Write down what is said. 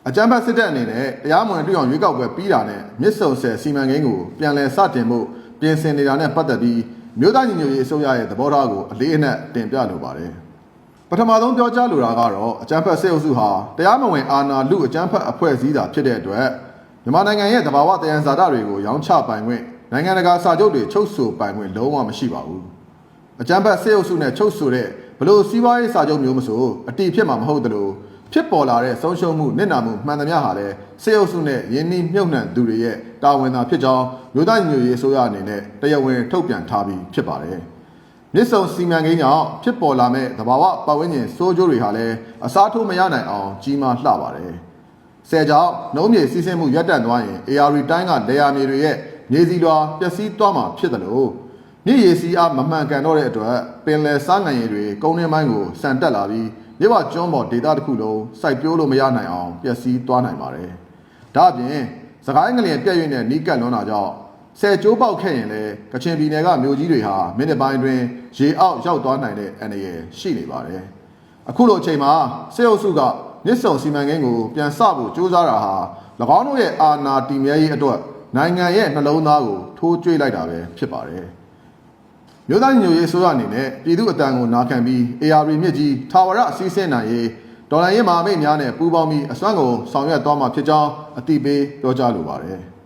အကြမ်းဖက်စစ်တပ်အနေနဲ့တရားမဝင်တွေ့အောင်ရွေးကောက်ပွဲပြီးတာနဲ့မြစ်ဆုံဆယ်စီမံကိန်းကိုပြန်လည်စတင်ဖို့ပြင်ဆင်နေတာနဲ့ပတ်သက်ပြီးမြို့သားညီညွတ်ရေးအစိုးရရဲ့သဘောထားကိုအလေးအနက်တင်ပြလိုပါတယ်။ပထမဆုံးပြောကြားလိုတာကတော့အကြမ်းဖက်စစ်အုပ်စုဟာတရားမဝင်အာဏာလုအကြမ်းဖက်အဖွဲ့အစည်းတာဖြစ်တဲ့အတွက်မြန်မာနိုင်ငံရဲ့သဘာဝတရားဇာတတွေကိုရောင်းချပိုင်ခွင့်နိုင်ငံတကာစာချုပ်တွေချုပ်ဆိုပိုင်ခွင့်လုံးဝမရှိပါဘူး။အကြမ်းဖက်စစ်အုပ်စုနဲ့ချုပ်ဆိုတဲ့ဘလို့စီးပွားရေးစာချုပ်မျိုးမဆိုအတိဖြစ်မှာမဟုတ်သလိုဖြစ်ပေါ်လာတဲ့ဆုံးရှုံးမှုနစ်နာမှုမှန်သမျှဟာလည်းစစ်အုပ်စုနဲ့ယင်းနှိမ့်မြုပ်နှံသူတွေရဲ့တာဝန်သာဖြစ်ကြောင်းမြို့သားညီညွတ်ရေးအစိုးရအနေနဲ့တရားဝင်ထုတ်ပြန်ထားပြီးဖြစ်ပါတယ်။မြစ်ဆုံစီမံကိန်းကြောင့်ဖြစ်ပေါ်လာမဲ့သဘာဝပတ်ဝန်းကျင်စိုးကျိုးတွေဟာလည်းအစားထိုးမရနိုင်အောင်ကြီးမားလှပါတယ်။ဆယ်ကြောင့်နှုံးမြေစီးဆင်းမှုရပ်တန့်သွားရင် AR တိုင်းကလေယာမြေတွေရဲ့နေစီလွာပျက်စီးသွားမှာဖြစ်တယ်လို့မြစ်ရေစီးအားမမှန်ကန်တော့တဲ့အတွက်ပင်လယ်စားငံရည်တွေကုန်းတွင်းပိုင်းကိုဆန်တက်လာပြီးမြစ်ဝကျွန်းပေါ်ဒေသတစ်ခုလုံးစိုက်ပျိုးလို့မရနိုင်အောင်ပျက်စီးသွားနိုင်ပါတယ်။ဒါ့အပြင်စကိုင်းငလျင်ပြည့်ရွံ့တဲ့နီးကပ်လွန်းတာကြောင့်ဆယ်ကျိုးပေါက်ခဲ့ရင်လည်းကချင်ပြည်နယ်ကမြို့ကြီးတွေဟာမိနစ်ပိုင်းအတွင်းရေအောက်ရောက်သွားနိုင်တဲ့အန္တရာယ်ရှိနေပါတယ်။အခုလိုအချိန်မှာစစ်အုပ်စုကမြစ်ဆုံစီမံကိန်းကိုပြန်ဆဖို့ကြိုးစားတာဟာ၎င်းတို့ရဲ့အာဏာတည်မြဲရေးအတွက်နိုင်ငံရဲ့နှလုံးသားကိုထိုးကျွေးလိုက်တာပဲဖြစ်ပါတယ်။မြို့သားညီညွတ်ရေးအစိုးရအနေနဲ့ပြည်သူအတန်ကိုနာခံပြီး AR မြစ်ကြီးထာဝရအစည်းအဝေးနိုင်ရေးဒေါ်လာရေးမဟာမိတ်များနဲ့ပူးပေါင်းပြီးအစွမ်းကုန်ဆောင်ရွက်သွားမှာဖြစ်ကြောင်းအတိပေးပြောကြားလိုပါတယ်။